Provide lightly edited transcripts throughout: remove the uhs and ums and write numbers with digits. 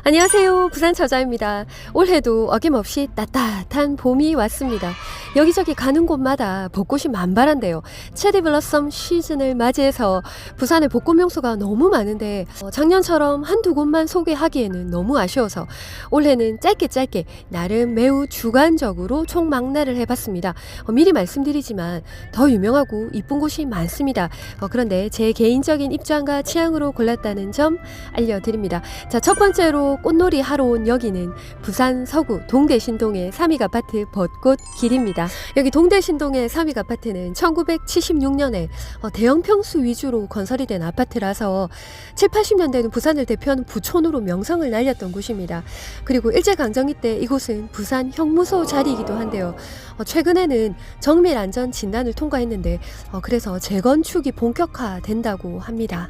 안녕하세요. 부산 처자입니다. 올해도 어김없이 따뜻한 봄이 왔습니다. 여기저기 가는 곳마다 벚꽃이 만발한데요. 체리 블러썸 시즌을 맞이해서 부산의 벚꽃 명소가 너무 많은데 작년처럼 한두 곳만 소개하기에는 너무 아쉬워서 올해는 짧게 나름 매우 주관적으로 총망라를 해봤습니다. 미리 말씀드리지만 더 유명하고 이쁜 곳이 많습니다. 그런데 제 개인적인 입장과 취향으로 골랐다는 점 알려드립니다. 자, 첫 번째로 꽃놀이 하러 온 여기는 부산 서구 동대신동의 삼익아파트 벚꽃길입니다. 여기 동대신동의 삼익아파트는 1976년에 대형 평수 위주로 건설이 된 아파트라서 7, 80년대는 부산을 대표하는 부촌으로 명성을 날렸던 곳입니다. 그리고 일제강점기 때 이곳은 부산 형무소 자리이기도 한데요. 최근에는 정밀 안전 진단을 통과했는데 그래서 재건축이 본격화된다고 합니다.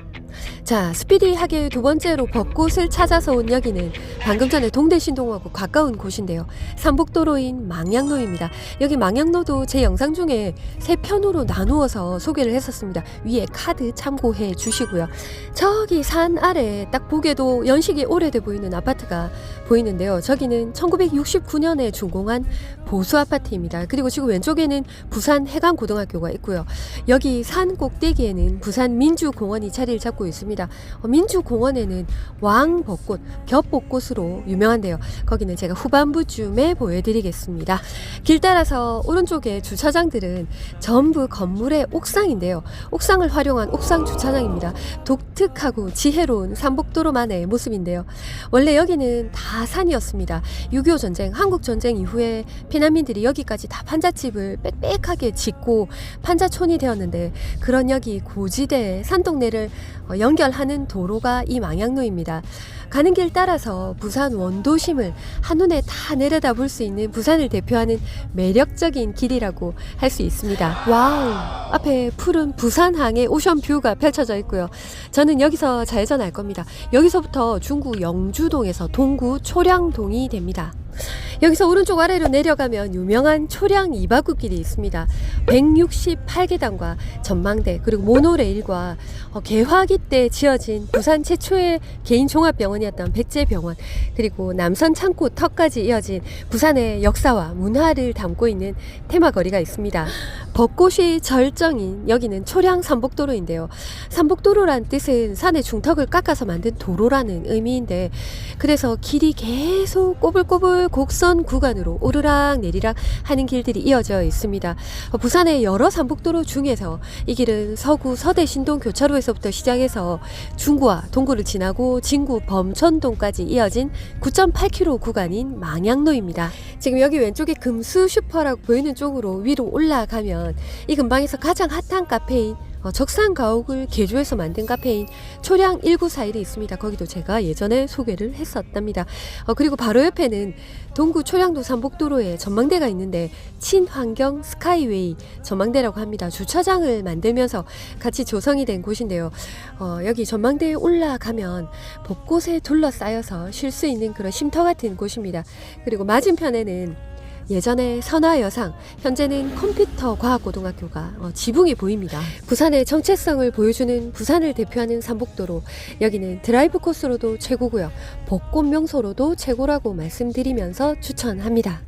자, 스피디하게 두 번째로 벚꽃을 찾아서 온 여기는 방금 전에 동대신동하고 가까운 곳인데요. 삼복도로인 망향로입니다. 여기 망향로도 제 영상 중에 세 편으로 나누어서 소개를 했었습니다. 위에 카드 참고해 주시고요. 저기 산 아래 딱 보기에도 연식이 오래돼 보이는 아파트가 보이는데요. 저기는 1969년에 준공한 보수 아파트입니다. 그리고 지금 왼쪽에는 부산 해강고등학교가 있고요. 여기 산 꼭대기에는 부산 민주공원이 자리를 잡고 있습니다. 민주공원에는 왕벚꽃, 겹벚꽃으로 유명한데요. 거기는 제가 후반부쯤에 보여드리겠습니다. 길 따라서 오른쪽에 주차장들은 전부 건물의 옥상인데요. 옥상을 활용한 옥상 주차장입니다. 독특하고 지혜로운 삼복도로만의 모습인데요. 원래 여기는 다 산이었습니다. 6.25 전쟁, 한국전쟁 이후에 피난민들이 여기까지 다 판잣집을 빽빽하게 짓고 판자촌이 되었는데, 그런 여기 고지대 산동네를 연결하는 도로가 이 망향로입니다. 가는 길 따라서 부산 원도심을 한눈에 다 내려다볼 수 있는 부산을 대표하는 매력적인 길이라고 할 수 있습니다. 와우! 앞에 푸른 부산항의 오션뷰가 펼쳐져 있고요. 저는 여기서 좌회전할 겁니다. 여기서부터 중구 영주동에서 동구 초량동이 됩니다. 여기서 오른쪽 아래로 내려가면 유명한 초량 이바구길이 있습니다. 168계단과 전망대, 그리고 모노레일과 개화기 때 지어진 부산 최초의 개인 종합병원이었던 백제병원, 그리고 남선 창고 턱까지 이어진 부산의 역사와 문화를 담고 있는 테마거리가 있습니다. 벚꽃이 절정인 여기는 초량 삼복도로인데요. 삼복도로란 뜻은 산의 중턱을 깎아서 만든 도로라는 의미인데, 그래서 길이 계속 꼬불꼬불 곡선 구간으로 오르락 내리락 하는 길들이 이어져 있습니다. 부산의 여러 삼복도로 중에서 이 길은 서구 서대신동 교차로에서부터 시작해서 중구와 동구를 지나고 진구 범천동까지 이어진 9.8km 구간인 망향로입니다. 지금 여기 왼쪽에 금수 슈퍼라고 보이는 쪽으로 위로 올라가면 이 근방에서 가장 핫한 카페인 적산 가옥을 개조해서 만든 카페인 초량 1941이 있습니다. 거기도 제가 예전에 소개를 했었답니다. 그리고 바로 옆에는 동구 초량도 삼복도로에 전망대가 있는데 친환경 스카이웨이 전망대라고 합니다. 주차장을 만들면서 같이 조성이 된 곳인데요. 여기 전망대에 올라가면 벚꽃에 둘러싸여서 쉴 수 있는 그런 쉼터 같은 곳입니다. 그리고 맞은편에는 예전에 선화여상, 현재는 컴퓨터과학고등학교가 지붕이 보입니다. 부산의 정체성을 보여주는 부산을 대표하는 삼복도로, 여기는 드라이브 코스로도 최고고요. 벚꽃 명소로도 최고라고 말씀드리면서 추천합니다.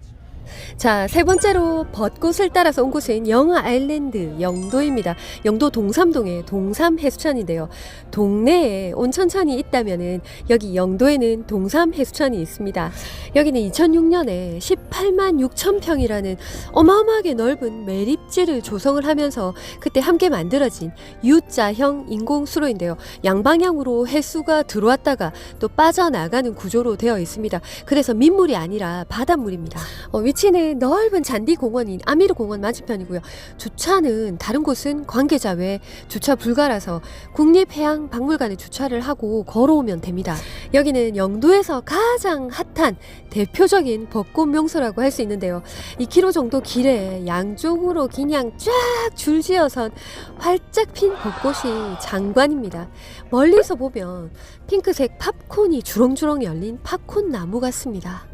자, 세 번째로 벚꽃을 따라서 온 곳은 영하 아일랜드 영도입니다. 영도 동삼동의 동삼 해수천인데요. 동네에 온천천이 있다면은 여기 영도에는 동삼 해수천이 있습니다. 여기는 2006년에 18만 6천 평이라는 어마어마하게 넓은 매립지를 조성을 하면서 그때 함께 만들어진 U자형 인공수로인데요. 양방향으로 해수가 들어왔다가 또 빠져나가는 구조로 되어 있습니다. 그래서 민물이 아니라 바닷물입니다. 위치는 넓은 잔디공원인 아미르공원 맞은편이고요. 주차는 다른 곳은 관계자 외에 주차 불가라서 국립해양박물관에 주차를 하고 걸어오면 됩니다. 여기는 영도에서 가장 핫한 대표적인 벚꽃 명소라고 할 수 있는데요. 2km 정도 길에 양쪽으로 그냥 쫙 줄지어선 활짝 핀 벚꽃이 장관입니다. 멀리서 보면 핑크색 팝콘이 주렁주렁 열린 팝콘 나무 같습니다.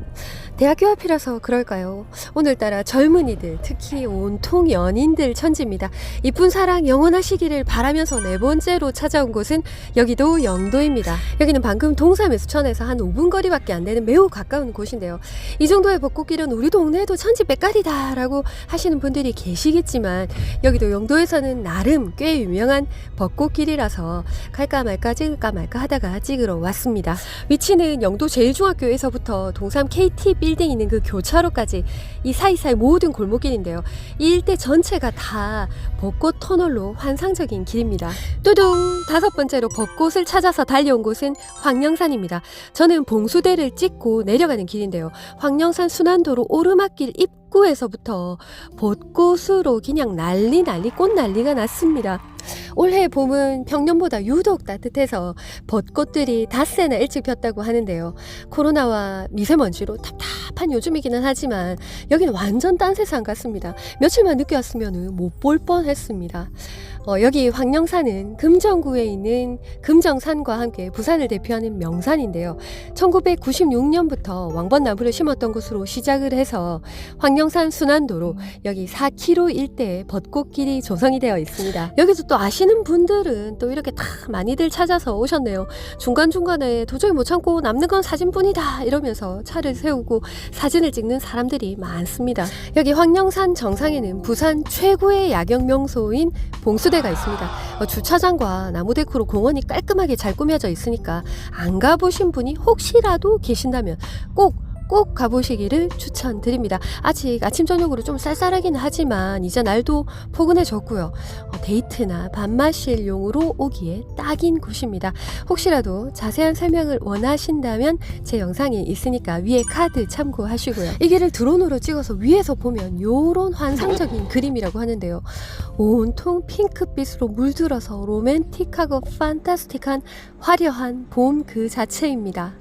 대학교 앞이라서 그럴까요? 오늘따라 젊은이들, 특히 온통 연인들 천지입니다. 이쁜 사랑 영원하시기를 바라면서 네 번째로 찾아온 곳은 여기도 영도입니다. 여기는 방금 동삼에서 천에서 한 5분 거리밖에 안 되는 매우 가까운 곳인데요. 이 정도의 벚꽃길은 우리 동네에도 천지백갈이다 라고 하시는 분들이 계시겠지만 여기도 영도에서는 나름 꽤 유명한 벚꽃길이라서 갈까 말까 찍을까 말까 하다가 찍으러 왔습니다. 위치는 영도 제1중학교에서부터 동삼 KT 빌딩 있는 그 교차로까지 이 사이사이 모든 골목길인데요. 이 일대 전체가 다 벚꽃 터널로 환상적인 길입니다. 뚜둥! 5번째로 벚꽃을 찾아서 달려온 곳은 황령산입니다. 저는 봉수대를 찍고 내려가는 길인데요. 황령산 순환도로 오르막길 입구에서부터 벚꽃으로 그냥 난리 꽃난리가 났습니다. 올해 봄은 평년보다 유독 따뜻해서 벚꽃들이 닷새나 일찍 폈다고 하는데요. 코로나와 미세먼지로 답답한 요즘이기는 하지만 여기는 완전 딴 세상 같습니다. 며칠만 늦게 왔으면 못 볼 뻔했습니다. 여기 황령산은 금정구에 있는 금정산과 함께 부산을 대표하는 명산인데요. 1996년부터 왕벚나무를 심었던 곳으로 시작을 해서 황령산 순환도로 여기 4km 일대에 벚꽃길이 조성이 되어 있습니다. 여기서 또 아시는 분들은 또 이렇게 다 많이들 찾아서 오셨네요. 중간중간에 도저히 못 참고 남는 건 사진뿐이다 이러면서 차를 세우고 사진을 찍는 사람들이 많습니다. 여기 황령산 정상에는 부산 최고의 야경 명소인 봉수대가 있습니다. 주차장과 나무 데크로 공원이 깔끔하게 잘 꾸며져 있으니까 안 가보신 분이 혹시라도 계신다면 꼭 가보시기를 추천드립니다. 아직 아침 저녁으로 좀 쌀쌀하긴 하지만 이제 날도 포근해졌고요. 데이트나 밥 마실용으로 오기에 딱인 곳입니다. 혹시라도 자세한 설명을 원하신다면 제 영상이 있으니까 위에 카드 참고하시고요. 이 길을 드론으로 찍어서 위에서 보면 요런 환상적인 그림이라고 하는데요. 온통 핑크빛으로 물들어서 로맨틱하고 판타스틱한 화려한 봄 그 자체입니다.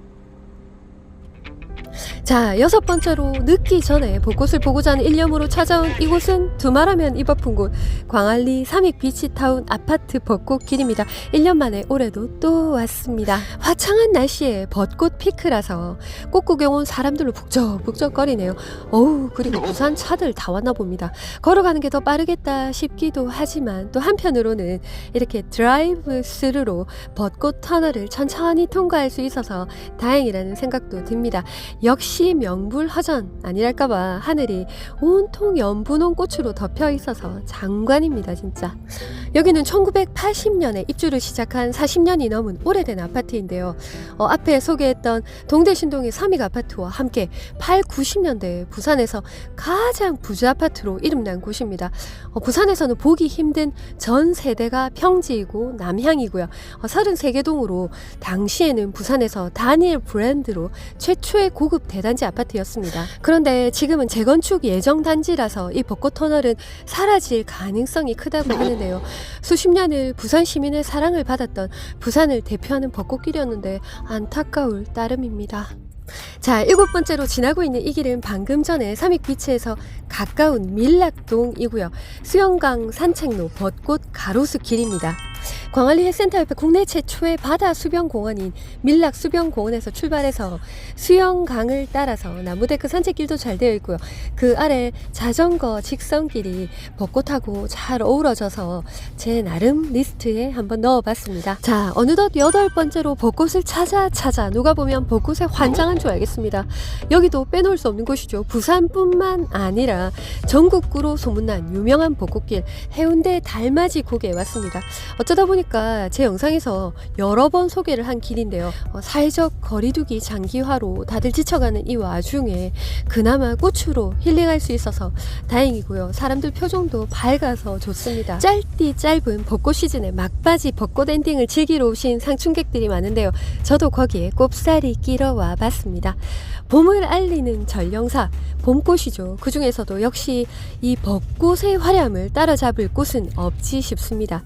자, 6번째로 늦기 전에 벚꽃을 보고자 하는 일념으로 찾아온 이곳은 두말하면 입 아픈 곳 광안리 삼익 비치타운 아파트 벚꽃길입니다. 1년 만에 올해도 또 왔습니다. 화창한 날씨에 벚꽃 피크라서 꽃구경 온 사람들로 북적북적거리네요. 어우, 그리고 부산 차들 다 왔나 봅니다. 걸어가는 게 더 빠르겠다 싶기도 하지만 또 한편으로는 이렇게 드라이브 스루로 벚꽃 터널을 천천히 통과할 수 있어서 다행이라는 생각도 듭니다. 역시 명불허전 아니랄까봐 하늘이 온통 연분홍 꽃으로 덮여 있어서 장관입니다. 진짜. 여기는 1980년에 입주를 시작한 40년이 넘은 오래된 아파트인데요. 앞에 소개했던 동대신동의 삼익 아파트와 함께 8, 90년대 부산에서 가장 부자 아파트로 이름난 곳입니다. 부산에서는 보기 힘든 전 세대가 평지이고 남향이고요. 33개 동으로 당시에는 부산에서 다니엘 브랜드로 최초의 고급 대단지 아파트였습니다. 그런데 지금은 재건축 예정 단지라서 이 벚꽃 터널은 사라질 가능성이 크다고 하는데요. 수십 년을 부산 시민의 사랑을 받았던 부산을 대표하는 벚꽃길이었는데 안타까울 따름입니다. 자, 7번째로 지나고 있는 이 길은 방금 전에 삼익비치에서 가까운 밀락동이고요. 수영강 산책로 벚꽃 가로수 길입니다. 광안리 해센터 옆에 국내 최초의 바다 수변공원인 밀락 수변공원에서 출발해서 수영강을 따라서 나무데크 산책길도 잘 되어 있고요. 그 아래 자전거 직선길이 벚꽃하고 잘 어우러져서 제 나름 리스트에 한번 넣어봤습니다. 자, 어느덧 8번째로 벚꽃을 찾아 누가 보면 벚꽃에 환장한 줄 알겠습니다. 여기도 빼놓을 수 없는 곳이죠. 부산뿐만 아니라 전국구로 소문난 유명한 벚꽃길 해운대 달맞이 고개에 왔습니다. 어쩌다 보니까 제 영상에서 여러 번 소개를 한 길인데요. 사회적 거리두기 장기화로 다들 지쳐가는 이 와중에 그나마 꽃으로 힐링할 수 있어서 다행이고요. 사람들 표정도 밝아서 좋습니다. 짧은 벚꽃 시즌에 막바지 벚꽃 엔딩을 즐기러 오신 상춘객들이 많은데요. 저도 거기에 꼽사리 끼러 와봤습니다. 봄을 알리는 전령사 봄꽃이죠. 그 중에서도 역시 이 벚꽃의 화려함을 따라잡을 곳은 없지 싶습니다.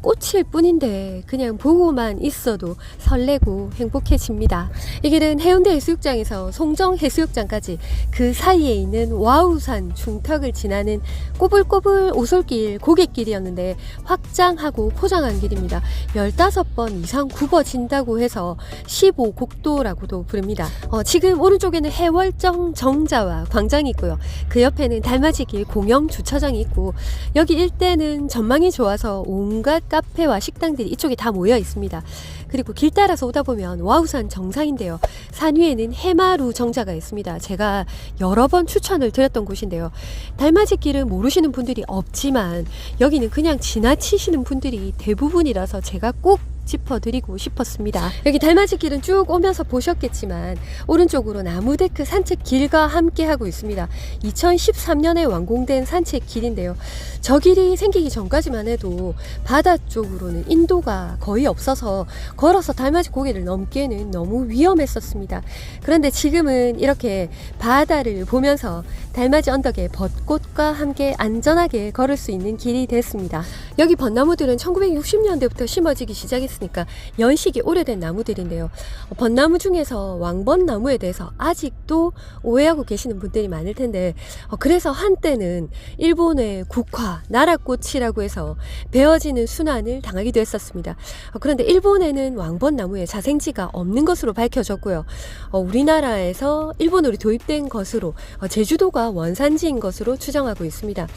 꽃일 뿐인데 그냥 보고만 있어도 설레고 행복해집니다. 이 길은 해운대 해수욕장에서 송정 해수욕장까지 그 사이에 있는 와우산 중턱을 지나는 꼬불꼬불 오솔길 고갯길이었는데 확장하고 포장한 길입니다. 15번 이상 굽어진다고 해서 15곡도라고도 부릅니다. 지금 오른쪽에는 해월정 정자와 광장이 있고요. 그 옆에는 달맞이길 공영 주차장이 있고 여기 일대는 전망이 좋아서 온갖 카페와 식당들이 이쪽에 다 모여 있습니다. 그리고 길 따라서 오다 보면 와우산 정상인데요. 산 위에는 해마루 정자가 있습니다. 제가 여러 번 추천을 드렸던 곳인데요. 달맞이길은 모르시는 분들이 없지만 여기는 그냥 지나치시는 분들이 대부분이라서 제가 꼭 짚어드리고 싶었습니다. 여기 달맞이길은 쭉 오면서 보셨겠지만 오른쪽으로 나무데크 산책길과 함께 하고 있습니다. 2013년에 완공된 산책길인데요. 저 길이 생기기 전까지만 해도 바다 쪽으로는 인도가 거의 없어서 걸어서 달맞이 고개를 넘기에는 너무 위험했었습니다. 그런데 지금은 이렇게 바다를 보면서 달맞이 언덕에 벚꽃과 함께 안전하게 걸을 수 있는 길이 됐습니다. 여기 벚나무들은 1960년대부터 심어지기 시작했으니까 연식이 오래된 나무들인데요. 벚나무 중에서 왕벚나무에 대해서 아직도 오해하고 계시는 분들이 많을 텐데 그래서 한때는 일본의 국화, 나라꽃이라고 해서 베어지는 순환을 당하기도 했었습니다. 그런데 일본에는 왕벚나무에 자생지가 없는 것으로 밝혀졌고요. 우리나라에서 일본으로 도입된 것으로 제주도가 원산지인 것으로 추정하고 있습니다.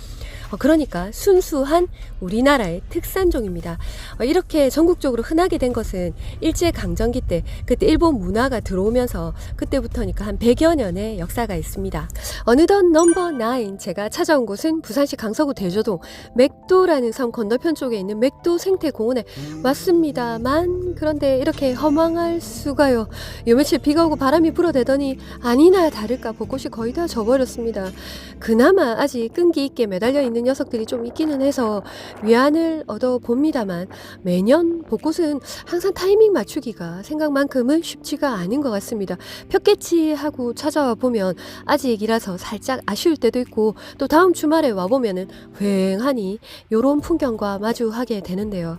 그러니까 순수한 우리나라의 특산종입니다. 이렇게 전국적으로 흔하게 된 것은 일제강점기 때 그때 일본 문화가 들어오면서 그때부터니까 한 100여 년의 역사가 있습니다. 어느덧 넘버 9 제가 찾아온 곳은 부산시 강서구 대저동 맥도라는 섬 건너편 쪽에 있는 맥도 생태공원에 왔습니다만 그런데 이렇게 허망할 수가요. 요 며칠 비가 오고 바람이 불어대더니 아니나 다를까 벚꽃이 거의 다 져버렸습니다. 그나마 아직 끈기 있게 매달려 있는 녀석들이 좀 있기는 해서 위안을 얻어봅니다만 매년 벚꽃은 항상 타이밍 맞추기가 생각만큼은 쉽지가 않은 것 같습니다. 폈겠지 하고 찾아와 보면 아직이라서 살짝 아쉬울 때도 있고 또 다음 주말에 와보면은 휑하니 요런 풍경과 마주하게 되는데요.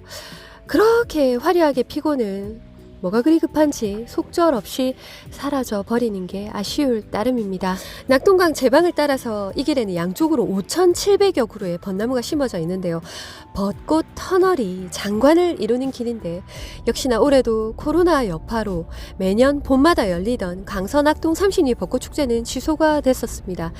그렇게 화려하게 피고는 뭐가 그리 급한지 속절없이 사라져 버리는 게 아쉬울 따름입니다. 낙동강 제방을 따라서 이 길에는 양쪽으로 5,700여 그루의 벚나무가 심어져 있는데요. 벚꽃 터널이 장관을 이루는 길인데 역시나 올해도 코로나 여파로 매년 봄마다 열리던 강서낙동 삼신리 벚꽃 축제는 취소가 됐었습니다.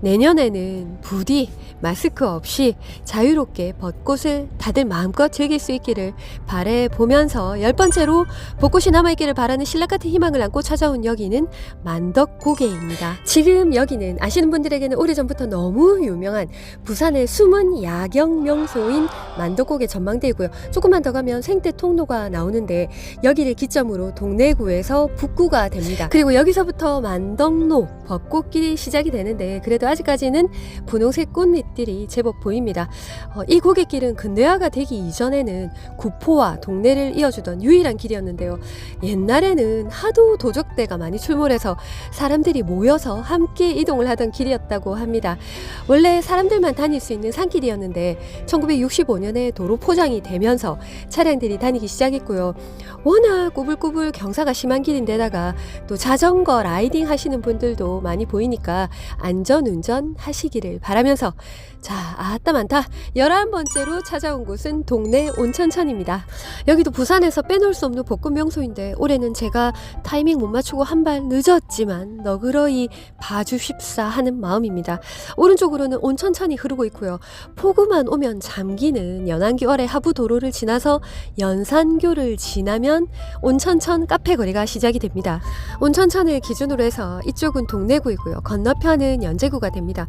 내년에는 부디 마스크 없이 자유롭게 벚꽃을 다들 마음껏 즐길 수 있기를 바라보면서 10번째로 벚꽃이 남아있기를 바라는 신락 같은 희망을 안고 찾아온 여기는 만덕고개입니다. 지금 여기는 아시는 분들에게는 오래전부터 너무 유명한 부산의 숨은 야경 명소인 만덕고개 전망대이고요. 조금만 더 가면 생태통로가 나오는데 여기를 기점으로 동래구에서 북구가 됩니다. 그리고 여기서부터 만덕로 벚꽃길이 시작이 되는데 그래도 아직까지는 분홍색 꽃잎들이 제법 보입니다. 이 고갯길은 근대화가 되기 이전에는 구포와 동래를 이어주던 유일한 길이었는데요. 옛날에는 하도 도적대가 많이 출몰해서 사람들이 모여서 함께 이동을 하던 길이었다고 합니다. 원래 사람들만 다닐 수 있는 산길이었는데 1965년에 도로 포장이 되면서 차량들이 다니기 시작했고요. 워낙 꾸불꾸불 경사가 심한 길인데다가 또 자전거 라이딩 하시는 분들도 많이 보이니까 안전운전 하시기를 바라면서 자, 아따 많다. 11번째로 찾아온 곳은 동래 온천천입니다. 여기도 부산에서 빼놓을 수 없는 벚꽃 명소인데 올해는 제가 타이밍 못 맞추고 한 발 늦었지만 너그러이 봐주십사 하는 마음입니다. 오른쪽으로는 온천천이 흐르고 있고요. 폭우만 오면 잠기는 연안교월의 하부 도로를 지나서 연산교를 지나면 온천천 카페 거리가 시작이 됩니다. 온천천을 기준으로 해서 이쪽은 동래구이고요. 건너편은 연제구가 됩니다.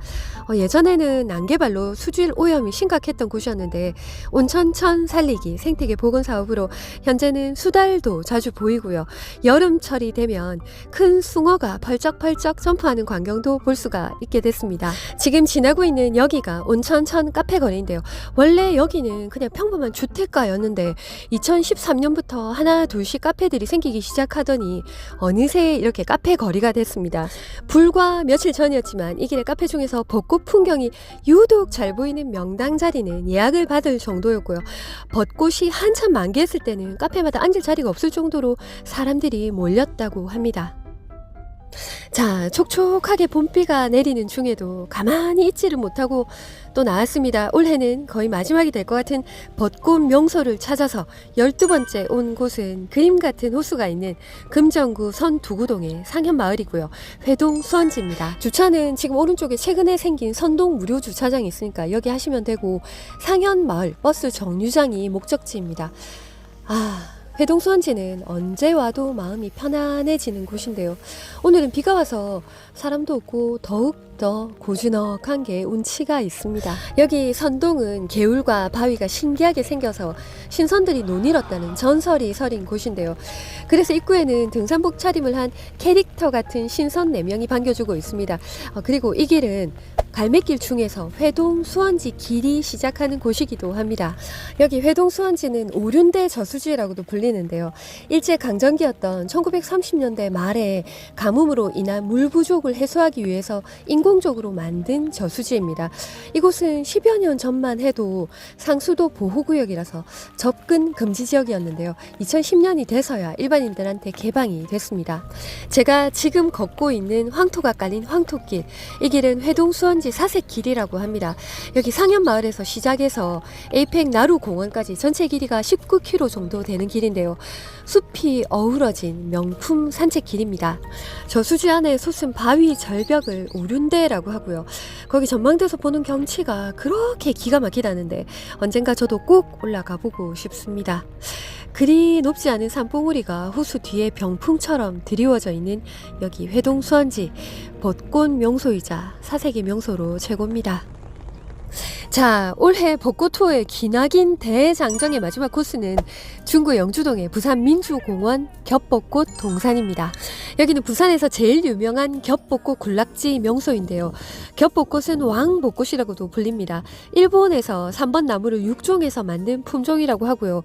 예전에는 난개발로 수질 오염이 심각했던 곳이었는데 온천천 살리기 생태계 보건 사업으로 현재는 수달도 자주 보이고요. 여름철이 되면 큰 숭어가 펄쩍펄쩍 점프하는 광경도 볼 수가 있게 됐습니다. 지금 지나고 있는 여기가 온천천 카페 거리인데요. 원래 여기는 그냥 평범한 주택가였는데 2013년부터 하나 둘씩 카페들이 생기기 시작하더니 어느새 이렇게 카페 거리가 됐습니다. 불과 며칠 전이었지만 이 길의 카페 중에서 벚꽃 풍경이 유독 잘 보이는 명당 자리는 예약을 받을 정도였고요. 벚꽃이 한참 만개했을 때는 카페마다 앉을 자리가 없을 정도로 사람들이 몰렸다고 합니다. 자, 촉촉하게 봄비가 내리는 중에도 가만히 있지를 못하고 또 나왔습니다. 올해는 거의 마지막이 될 것 같은 벚꽃 명소를 찾아서 12번째 온 곳은 그림 같은 호수가 있는 금정구 선두구동의 상현마을이고요. 회동 수원지입니다. 주차는 지금 오른쪽에 최근에 생긴 선동 무료 주차장이 있으니까 여기 하시면 되고, 상현마을 버스 정류장이 목적지입니다. 회동 수원지는 언제 와도 마음이 편안해지는 곳인데요. 오늘은 비가 와서 사람도 없고 더욱더 고즈넉한 게 운치가 있습니다. 여기 선동은 개울과 바위가 신기하게 생겨서 신선들이 논일었다는 전설이 서린 곳인데요. 그래서 입구에는 등산복 차림을 한 캐릭터 같은 신선 4명이 반겨주고 있습니다. 그리고 이 길은 갈매길 중에서 회동 수원지 길이 시작하는 곳이기도 합니다. 여기 회동 수원지는 오륜대 저수지라고도 불리는데요. 일제강점기였던 1930년대 말에 가뭄으로 인한 물 부족을 해소하기 위해서 인공적으로 만든 저수지입니다. 이곳은 10여 년 전만 해도 상수도 보호구역이라서 접근 금지 지역이었는데요. 2010년이 돼서야 일반인들한테 개방이 됐습니다. 제가 지금 걷고 있는 황토가 깔린 황토길, 이 길은 회동 수원지 사색길이라고 합니다. 여기 상현마을에서 시작해서 에이펙 나루공원까지 전체 길이가 19km 정도 되는 길인데요. 숲이 어우러진 명품 산책길입니다. 저수지 안에 솟은 바위 절벽을 오륜대라고 하고요. 거기 전망대에서 보는 경치가 그렇게 기가 막히다는데 언젠가 저도 꼭 올라가 보고 싶습니다. 그리 높지 않은 산봉우리가 호수 뒤에 병풍처럼 드리워져 있는 여기 회동 수원지, 벚꽃 명소이자 사색의 명소로 최고입니다. 자, 올해 벚꽃 투어의 기나긴 대장정의 마지막 코스는 중구 영주동의 부산민주공원 겹벚꽃 동산입니다. 여기는 부산에서 제일 유명한 겹벚꽃 군락지 명소인데요. 겹벚꽃은 왕벚꽃이라고도 불립니다. 일본에서 3번 나무를 육종해서 만든 품종이라고 하고요.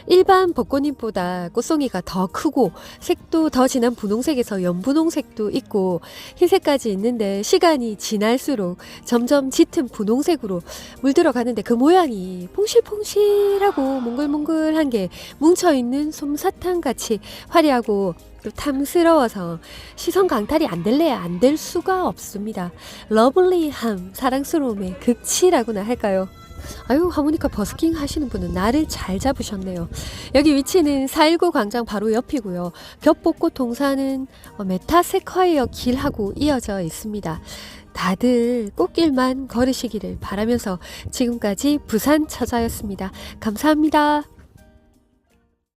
일반 벚꽃잎보다 꽃송이가 더 크고 색도 더 진한 분홍색에서 연분홍색도 있고 흰색까지 있는데 시간이 지날수록 점점 짙은 분홍색으로 물들어가는데 그 모양이 퐁실퐁실하고 몽글몽글한 게 뭉쳐있는 솜사탕 같이 화려하고 또 탐스러워서 시선 강탈이 안 될래야 안 될 수가 없습니다. 러블리함, 사랑스러움의 극치라고나 할까요? 아유, 하모니카 버스킹 하시는 분은 날을 잘 잡으셨네요. 여기 위치는 419 광장 바로 옆이고요. 겹벚꽃 동산은 메타세콰이어 길하고 이어져 있습니다. 다들 꽃길만 걸으시기를 바라면서 지금까지 부산 처자였습니다. 감사합니다.